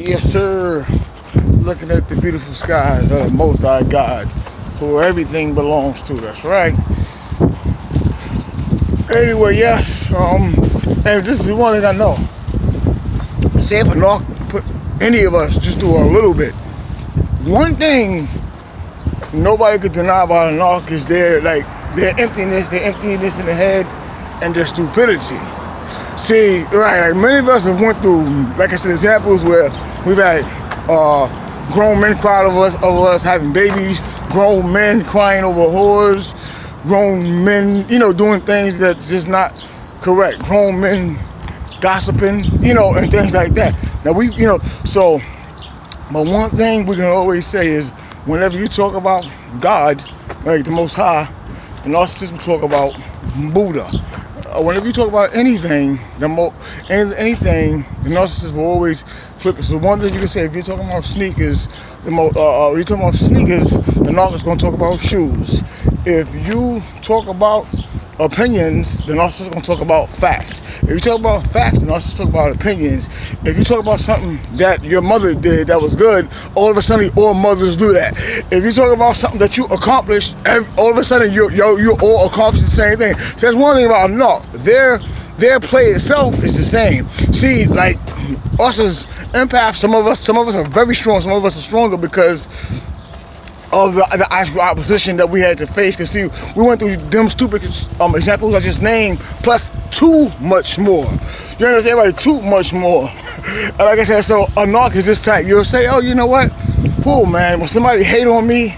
Yes, sir. Looking at the beautiful skies of the Most High God, who everything belongs to. That's right. Anyway, yes. And this is one thing I know. Say if a knock put any of us just do a little bit. One thing nobody could deny about a knock is their emptiness in the head, and their stupidity. See, right, like many of us have went through, like I said, examples where we've had grown men cry over us having babies, grown men crying over whores, grown men, doing things that's just not correct, grown men gossiping, and things like that. Now but one thing we can always say is whenever you talk about God, like the Most High, the narcissist will talk about Buddha. Whenever you talk about anything, the narcissist will always flip it. So one thing you can say, if you're talking about sneakers, the narcissist is going to talk about shoes. If you talk about opinions, the narcissist is going to talk about facts. If you talk about facts, the narcissist talk about opinions. If you talk about something that your mother did that was good, all of a sudden all mothers do that. If you talk about something that you accomplished, all of a sudden you all accomplish the same thing. So that's one thing about a narc. Their play itself is the same. See, like us as empaths, some of us are very strong, some of us are stronger because of the actual opposition that we had to face. Because see, we went through them stupid examples I just named, plus too much more. You understand, right? Too much more. And like I said, so a narc is this type. You'll say, oh, you know what? Whoa, man, when somebody hate on me,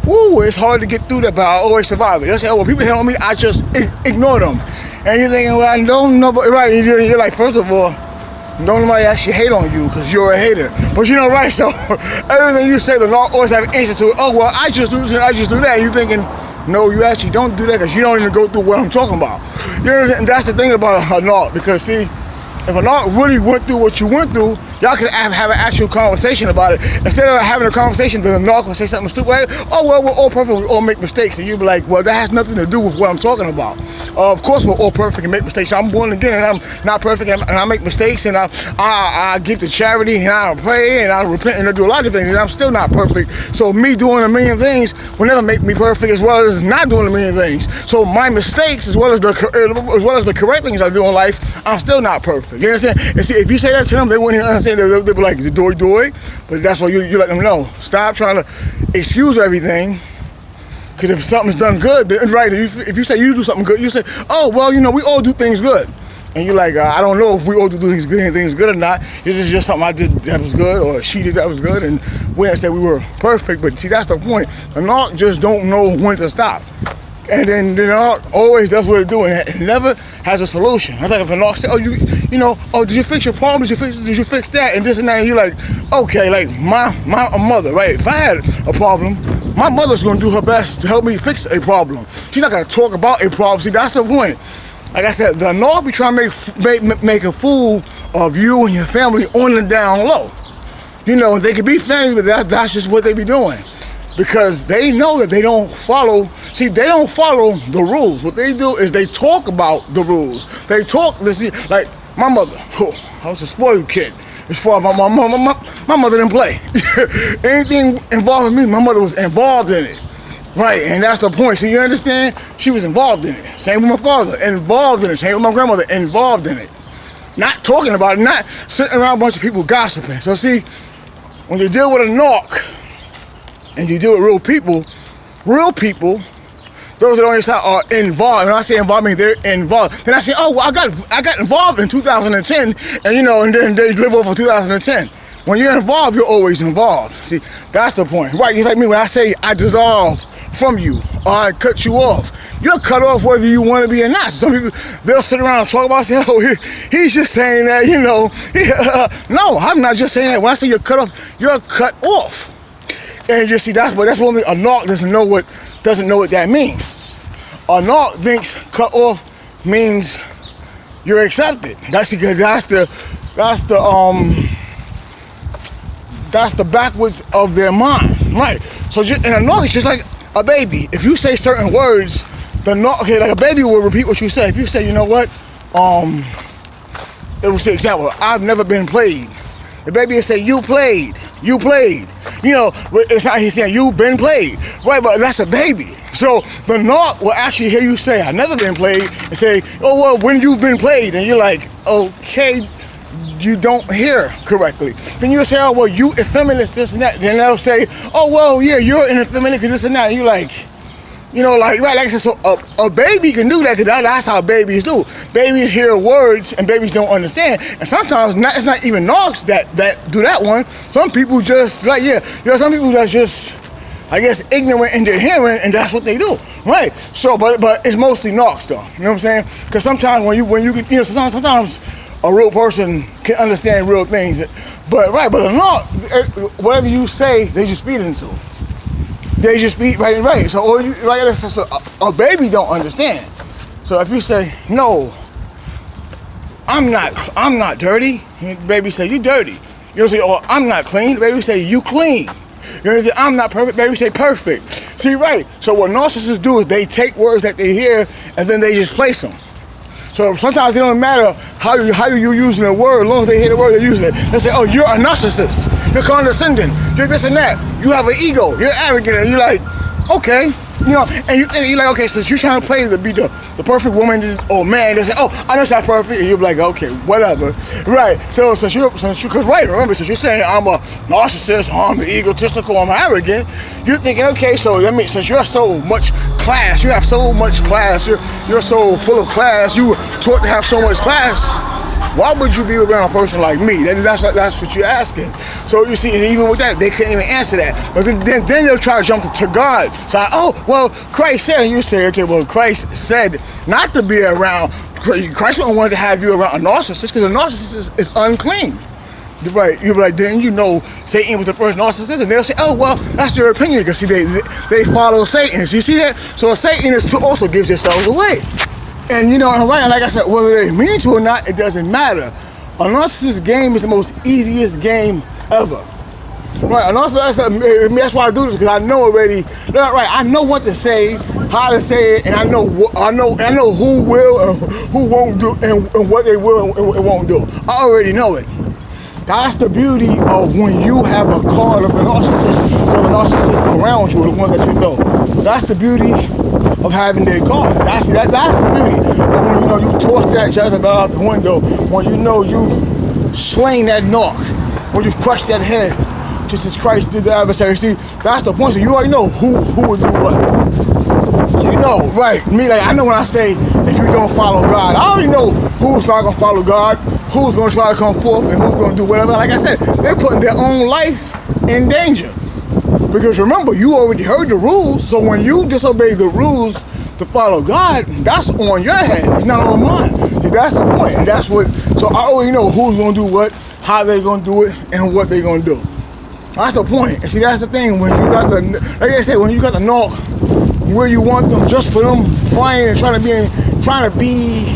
woo, it's hard to get through that, but I always survive it. You'll say, oh, when people hate on me, I just ignore them. And you're thinking, well, I don't know, but right, you're like, first of all, don't nobody actually hate on you because you're a hater. But right, so everything you say, the narc always have an answer to it. Oh, well, I just do this and I just do that. And you're thinking, no, you actually don't do that because you don't even go through what I'm talking about. You know what I'm saying? And that's the thing about a narc, because see, if a narc really went through what you went through, y'all could have an actual conversation about it. Instead of having a conversation, the narc will say something stupid like, oh, well, we're all perfect, we all make mistakes. And you'll be like, well, that has nothing to do with what I'm talking about. Of course, we're all perfect and make mistakes. I'm born again and I'm not perfect and I make mistakes and I give to charity and I pray and I repent and I do a lot of things and I'm still not perfect. So me doing a million things will never make me perfect as well as not doing a million things. So my mistakes as well as the correct things I do in life, I'm still not perfect. You understand? And see, if you say that to them, they wouldn't even understand. They'll be like, doy. But that's why you let them know. Stop trying to excuse everything. Because if something's done good, then, right, if you say you do something good, you say, oh, well, we all do things good. And you're like, I don't know if we all do things good or not. This is just something I did that was good, or she did that was good, and we didn't say we were perfect. But see, that's the point. The narc just don't know when to stop. And then the narc always does what it do, and it never has a solution. It's like if a narc say, oh, did you fix your problem? Did you fix that? And this and that, and you're like, okay, like my mother, right? If I had a problem, my mother's gonna do her best to help me fix a problem. She's not gonna talk about a problem. See, that's the point. Like I said, the narc be trying to make a fool of you and your family on the down low. They could be family, but that's just what they be doing. Because they know that they don't follow the rules. What they do is they talk about the rules. They talk, like my mother, I was a spoiled kid. As far as my mother didn't play. Anything involving me, my mother was involved in it. Right, and that's the point. So you understand? She was involved in it. Same with my father, involved in it. Same with my grandmother, involved in it. Not talking about it, not sitting around a bunch of people gossiping. So see, when you deal with a narc, and you deal with real people, those that on your side are involved. When I say involved, I mean they're involved. Then I say, oh, well, I got involved in 2010, and then they live over 2010. When you're involved, you're always involved. See, that's the point. Right, it's like me when I say I dissolve from you, or I cut you off. You're cut off whether you want to be or not. Some people, they'll sit around and talk about, say, oh, he's just saying that, No, I'm not just saying that. When I say you're cut off, you're cut off. And you see, that's one thing a narc doesn't know what that means. A narc thinks cut off means you're accepted. That's the backwards of their mind, right? So and a narc is just like a baby. If you say certain words, like a baby will repeat what you say. If you say, you know what, it will say, example, I've never been played. The baby will say, you played. You played. You know, it's not he's saying you've been played. Right, but that's a baby. So the narc will actually hear you say, I've never been played, and say, oh, well, when you've been played, and you're like, okay, you don't hear correctly. Then you'll say, oh, well, you effeminate, this and that. Then they'll say, oh, well, yeah, you're an effeminate because this and that. And you're like, you know, like, right, like I said, so a baby can do that because that's how babies do. Babies hear words and babies don't understand. And sometimes it's not even narcs that do that one. Some people just, like, yeah, some people that's just, I guess, ignorant in their hearing, and that's what they do, right? So, but it's mostly narcs, though. You know what I'm saying? Because sometimes when you get, you know, sometimes a real person can understand real things. But a narc, whatever you say, they just feed into. They just feed right. So, a baby don't understand. So if you say, no, I'm not dirty, the baby say, you dirty. You know, say, oh, I'm not clean, the baby say, you clean. You know, say, I'm not perfect, baby say, perfect. See, right. So what narcissists do is they take words that they hear and then they just place them. So sometimes it don't matter how you using the word, as long as they hear the word, they're using it. They say, oh, you're a narcissist, you're condescending, you're this and that, you have an ego, you're arrogant, and you're like, okay, you know, and you're like, okay, since you're trying to play to be the perfect woman or man, they say, oh, I know it's not perfect, and you're like, okay, whatever, right? So since because right, remember, since you're saying I'm a narcissist, I'm egotistical, I'm arrogant, you're thinking, okay, so that means since you're so much class, you have so much class, you're so full of class, you were taught to have so much class. Why would you be around a person like me? That's what you're asking. So you see, and even with that, they couldn't even answer that. But then they'll try to jump to God. So, oh, well, Christ said, and you say, okay, well, Christ said not to be around. Christ don't want to have you around a narcissist because a narcissist is unclean. Right, you're like, didn't you know Satan was the first narcissist? And they'll say, oh, well, that's their opinion because see, they follow Satan. So you see that? So a Satanist also gives themselves away. And you know, and right, like I said, whether they mean to or not, it doesn't matter. A narcissist game is the most easiest game ever. Right, a narcissist, that's why I do this, because I know already, right, I know what to say, how to say it, and I know who will and who won't do, and what they will and won't do. I already know it. That's the beauty of when you have a card of the narcissist, or the narcissist around you, the ones that you know. That's the beauty of having their card. That's the beauty. But when you know you toss that Jezebel out the window, when you know you slain that narc, when you've crushed that head, just as Christ did the adversary. See, that's the point. So you already know who will do what. So you know, right? Me, like I know when I say if you don't follow God, I already know who's not gonna follow God, who's gonna try to come forth, and who's gonna do whatever. Like I said, they're putting their own life in danger. Because remember, you already heard the rules, so when you disobey the rules to follow God, that's on your head, it's not on mine. See, that's the point, and that's what, so I already know who's gonna do what, how they're gonna do it, and what they're gonna do. That's the point. And see, that's the thing, when you got like I said, when you got the narc where you want them, just for them flying and trying to be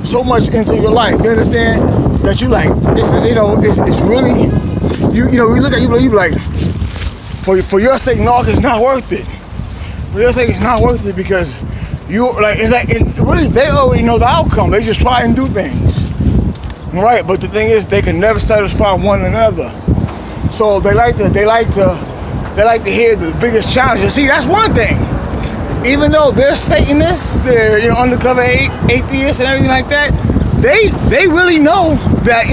so much into your life, you understand? That you like, it's really, you look at you be like, for your sake, narc, it's not worth it. For your sake, it's not worth it because really, they already know the outcome. They just try and do things, right? But the thing is, they can never satisfy one another. So they like to hear the biggest challenges. See, that's one thing. Even though they're Satanists, they're undercover atheists and everything like that, they really know that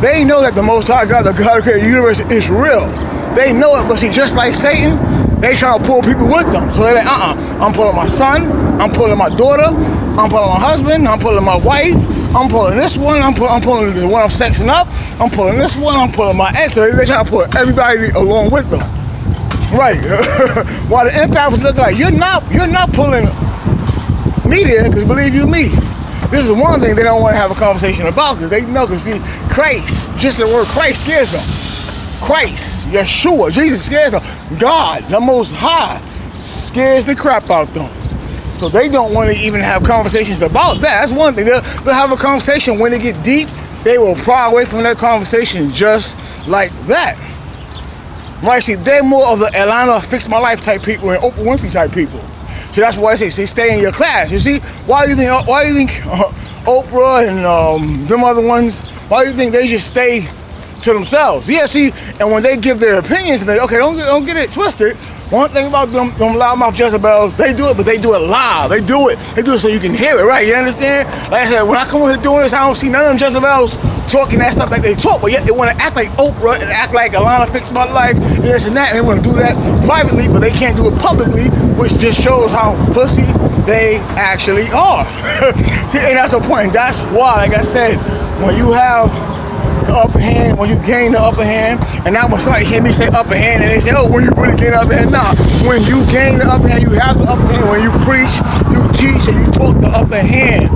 they know that the Most High God, the God who created the universe, is real. They know it, but see, just like Satan, they trying to pull people with them. So they're like, I'm pulling my son, I'm pulling my daughter, I'm pulling my husband, I'm pulling my wife, I'm pulling this one, I'm pulling this one I'm sexing up, I'm pulling this one, I'm pulling my ex. So they're trying to pull everybody along with them. Right. While the impact was looking like, you're not pulling me there, because believe you me, this is one thing they don't want to have a conversation about, because they know, because see, Christ, just the word Christ scares them. Christ, Yeshua, Jesus scares them. God, the Most High, scares the crap out them. So they don't want to even have conversations about that. That's one thing. They'll have a conversation. When they get deep, they will pry away from that conversation just like that. Right? See, they're more of the Atlanta Fix My Life type people and Oprah Winfrey type people. So that's why I say stay in your class. You see, why do you think Oprah and them other ones, why do you think they just stay to themselves. Yeah, see, and when they give their opinions, they okay, don't get it twisted. One thing about them loudmouth Jezebels, they do it, but they do it loud. They do it so you can hear it, right? You understand? Like I said, when I come over here doing this, I don't see none of them Jezebels talking that stuff like they talk, but yet they want to act like Oprah and act like Alana Fix My Life and this and that, and they want to do that privately, but they can't do it publicly, which just shows how pussy they actually are. See, and that's the point. And that's why, like I said, when you have the upper hand, when you gain the upper hand, and now when somebody hear me say upper hand and they say, oh, when you really gain the upper hand, nah, when you gain the upper hand, you have the upper hand. When you preach, you teach, and you talk the upper hand,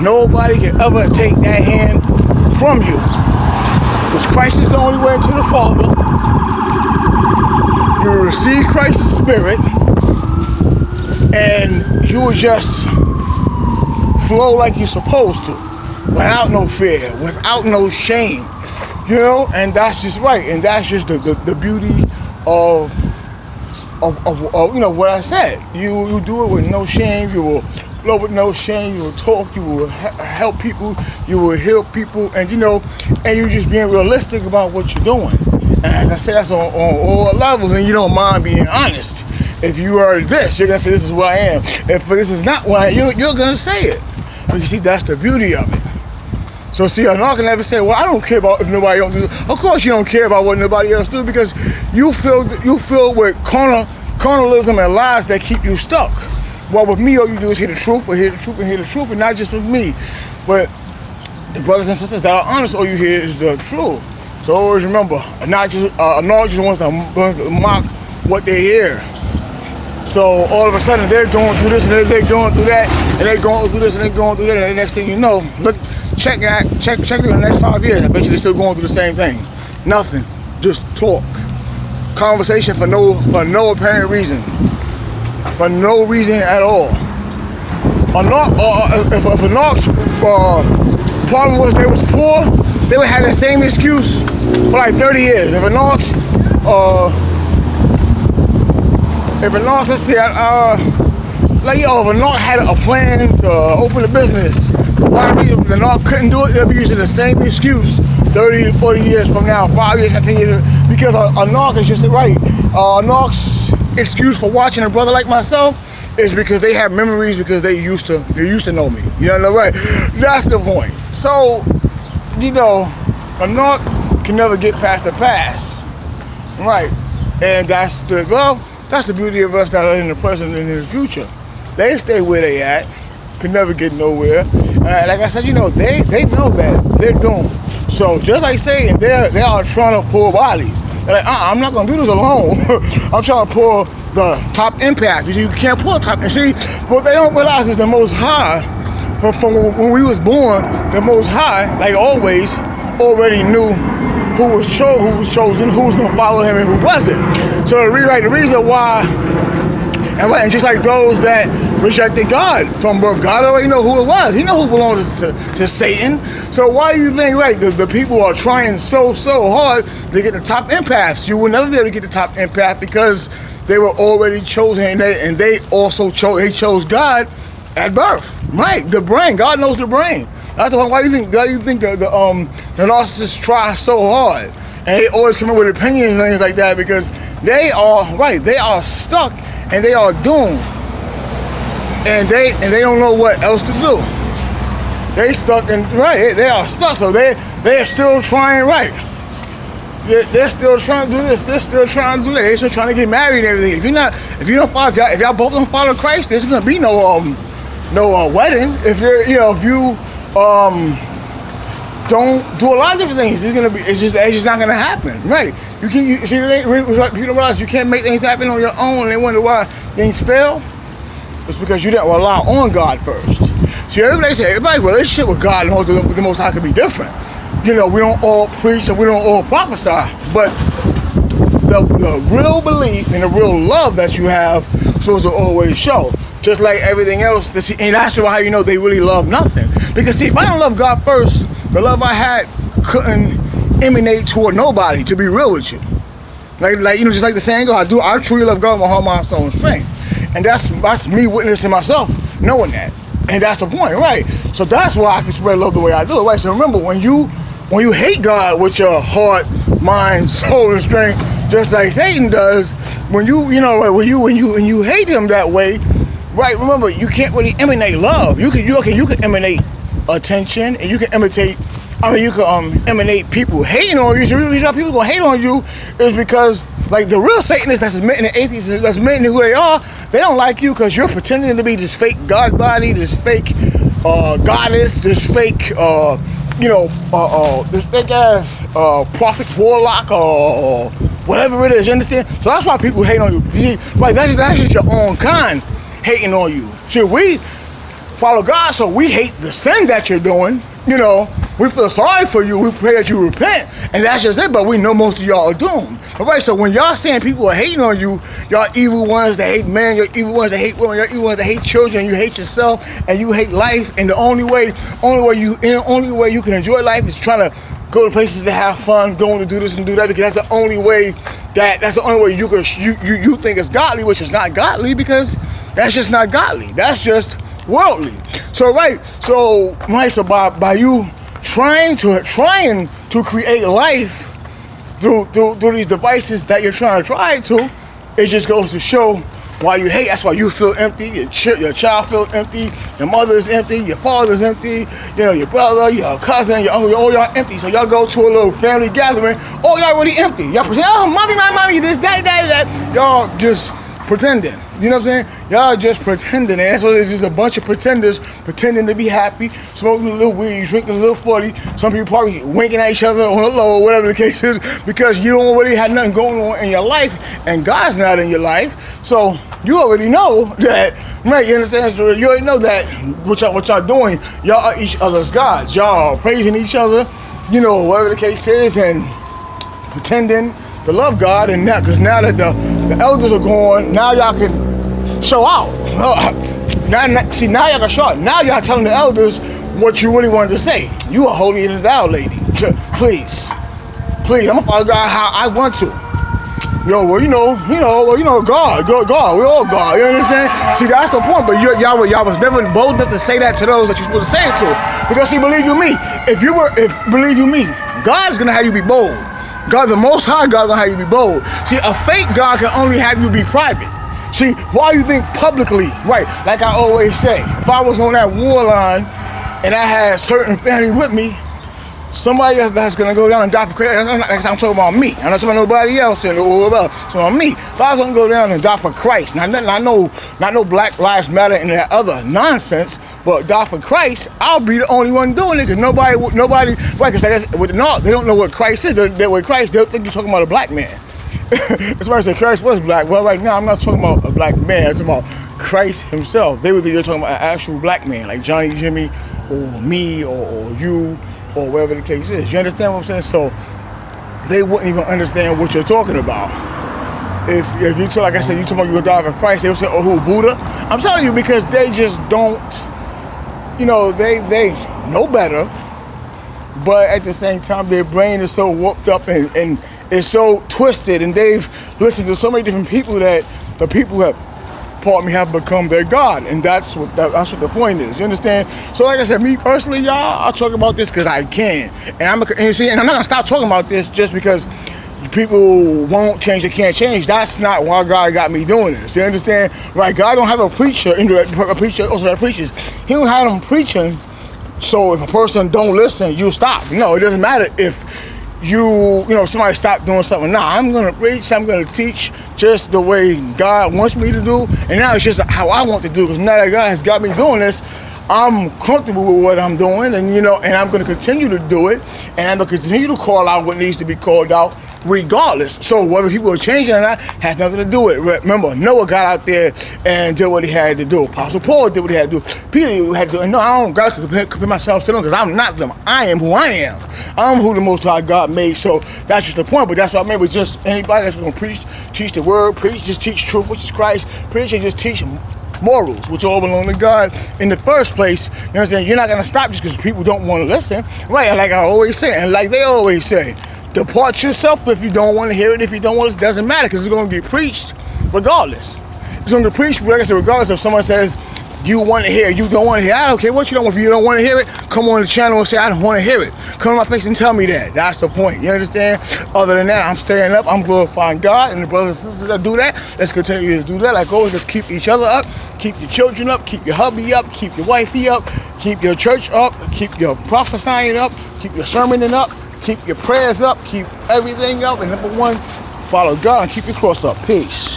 nobody can ever take that hand from you, because Christ is the only way to the Father. You will receive Christ's Spirit, and you will just flow like you're supposed to, without no fear, without no shame, you know. And that's just right, and that's just the beauty of you know what I said. You do it with no shame. You will flow with no shame. You will talk. You will help people. You will heal people, and you know, and you just being realistic about what you're doing. And as I said, that's on all levels, and you don't mind being honest. If you are this, you're gonna say this is what I am. If this is not what I am, you're gonna say it. But you see, that's the beauty of it. So see, I'm not gonna ever say, well, I don't care about if nobody else do. Of course you don't care about what nobody else do, because you feel with carnalism and lies that keep you stuck. Well, with me, all you do is hear the truth, or hear the truth, and hear the truth, and not just with me. But the brothers and sisters that are honest, all you hear is the truth. So always remember, not just wants to mock what they hear. So all of a sudden they're going through this and they're going through that, and they're going through this and they're going through that, and the next thing you know, look, check through the next 5 years. I bet you they're still going through the same thing. Nothing, just talk, conversation for no apparent reason, for no reason at all. If a Knox problem was they was poor, they would have the same excuse for like 30 years. If a Knox let's see, like yo, if a Knox had a plan to open a business, why the Knox couldn't do it? They'll be using the same excuse 30 to 40 years from now, 5 years, 10 years, because a Knox is just right. A Knox excuse for watching a brother like myself is because they have memories, because they used to know me. You know, right? That's the point. So, you know, a Knox can never get past the past, right? And that's the beauty of us that are in the present and in the future. They stay where they at, can never get nowhere. Like I said, you know, they know that they're doomed. So just like saying, they are trying to pull bodies. They're like, I'm not gonna do this alone. I'm trying to pull the top impact. You can't pull top. And see, what they don't realize is the Most High, from when we was born, the Most High, like always, already knew who was chosen, who was gonna follow him, and who wasn't. So the reason why, and just like those that rejected God from birth, God already know who it was. He know who belongs to Satan. So why do you think, right, the people are trying so hard to get the top empaths? You will never be able to get the top empath, because they were already chosen, and they also chose God at birth. Right, the brain. God knows the brain. That's why. Why do you think the narcissists try so hard, and they always come in with opinions and things like that? Because they are stuck, and they are doomed, and they don't know what else to do. They stuck, and they are stuck. So they are still trying, right? They're still trying to do this. They're still trying to do that. They're still trying to get married and everything. If y'all both don't follow Christ, there's gonna be no wedding. If you don't do a lot of different things, it's just not gonna happen, right? You realize you can't make things happen on your own, and they wonder why things fail. It's because you didn't rely on God first. See, everybody's relationship with God and the Most High can be different. You know, we don't all preach and we don't all prophesy, but the real belief and the real love that you have is supposed to always show. Just like everything else, and that's how you know they really love nothing. Because see, if I don't love God first, the love I had couldn't emanate toward nobody, to be real with you. Like just like the saying goes, I truly love God with my heart, mind, soul, and strength. And that's me witnessing myself, knowing that. And that's the point, right? So that's why I can spread love the way I do it, right? So remember, when you when you hate God with your heart, mind, soul, and strength, just like Satan does, when you hate him that way, right? Remember, you can't really emanate love. You can emanate attention, and you can emanate people hating on you. So the reason why people gonna hate on you is because, like, the real Satanists that's admitting, the atheists that's admitting who they are, they don't like you because you're pretending to be this fake God body, this fake goddess, this fake this fake ass prophet, warlock, or whatever it is. You understand? So that's why people hate on you. Right? That's just your own kind hating on you. See, we follow God, so we hate the sins that you're doing. We feel sorry for you. We pray that you repent, and that's just it. But we know most of y'all are doomed. All right. So when y'all saying people are hating on you, y'all evil ones that hate men, you're evil ones that hate women, you're evil ones that hate children, you hate yourself, and you hate life. And the only way you can enjoy life is trying to go to places to have fun, going to do this and do that, because that's the only way you think it's godly, which is not godly, because that's just not godly. That's just worldly. So by you trying to create life through these devices that you're trying to try to, it just goes to show why you hate. That's why you feel empty. Your child feels empty. Your mother's empty. Your father's empty. Your brother, your cousin, your uncle, all y'all empty. So y'all go to a little family gathering. All y'all really empty. Y'all pretend, oh, mommy, this, that. Y'all just pretending. You know what I'm saying? Y'all just pretending. And that's what it is, just a bunch of pretenders pretending to be happy, smoking a little weed, drinking a little 40. Some people probably winking at each other on the low, or whatever the case is, because you don't really have nothing going on in your life, and God's not in your life. So you already know that, right? You understand? So you already know that what y'all doing, y'all are each other's gods. Y'all are praising each other, whatever the case is, and pretending to love God. And now, because now that the elders are gone, now y'all can show out. Now y'all can show out. Now y'all telling the elders what you really wanted to say. You are holy as thou, lady. Please, I'm gonna follow God how I want to. God, we're all God. You understand? See, that's the point. But y'all was never bold enough to say that to those that you're supposed to say it to, because believe you me, believe you me, God's gonna have you be bold. God, the Most High God, gonna have you be bold. See, a fake God can only have you be private. See, why you think publicly, right? Like I always say, if I was on that war line and I had certain family with me, somebody that's gonna go down and die for Christ. I'm talking about me. I'm not talking about nobody else or about. So on me. If I was gonna go down and die for Christ, not no Black Lives Matter and that other nonsense, but die for Christ, I'll be the only one doing it, because nobody, right? Because with the North, they don't know what Christ is. They're with Christ, they'll think you're talking about a black man. That's why I said Christ was black. Well, right now I'm not talking about a black man. I'm talking about Christ himself. They were think you're talking about an actual black man, like Johnny, Jimmy, or me, or you, or whatever the case is. You understand what I'm saying? So they wouldn't even understand what you're talking about. If you talk, like I said, you talking about you gonna die for Christ, they would say, oh, who, Buddha? I'm telling you, because they just don't, they know better, but at the same time, their brain is so warped up and it's so twisted, and they've listened to so many different people that the people have become their God, and that's what the point is. You understand? So, like I said, me personally, y'all, I'll talk about this because I can, and I'm not gonna stop talking about this just because people won't change, they can't change. That's not why God got me doing this. You understand? Right? God don't have a preacher also that preaches. He don't have them preaching. So if a person don't listen, you stop. No, it doesn't matter if somebody stop doing something. Nah, I'm gonna preach, I'm gonna teach just the way God wants me to do, and now it's just how I want to do. Because now that God has got me doing this, I'm comfortable with what I'm doing, and and I'm gonna continue to do it, and I'm gonna continue to call out what needs to be called out, regardless. So whether people are changing or not has nothing to do with it. Remember, Noah got out there and did what he had to do. Apostle Paul did what he had to do. Peter had to do. No, I don't gotta compare myself to them, because I'm not them. I am who I am. I'm who the Most High God made. So that's just the point. But that's what I mean with just anybody that's gonna preach, teach the word, just teach truth, which is Christ, preach and just teach morals, which all belong to God in the first place. You know what I'm saying? You're not gonna stop just because people don't want to listen, right? Like I always say, and like they always say, depart yourself if you don't want to hear it. If you don't want it, it doesn't matter, because it's going to get preached regardless. It's going to get preached, like I said, regardless if someone says, you want to hear, you don't want to hear. I don't care what you don't want. If you don't want to hear it, come on the channel and say, I don't want to hear it. Come on my face and tell me that. That's the point. You understand? Other than that, I'm staying up. I'm glorifying God. And the brothers and sisters that do that, let's continue to do that. Like always, let's keep each other up. Keep your children up. Keep your hubby up. Keep your wifey up. Keep your church up. Keep your prophesying up. Keep your sermoning up. Keep your prayers up. Keep everything up. And number one, follow God and keep your cross up. Peace.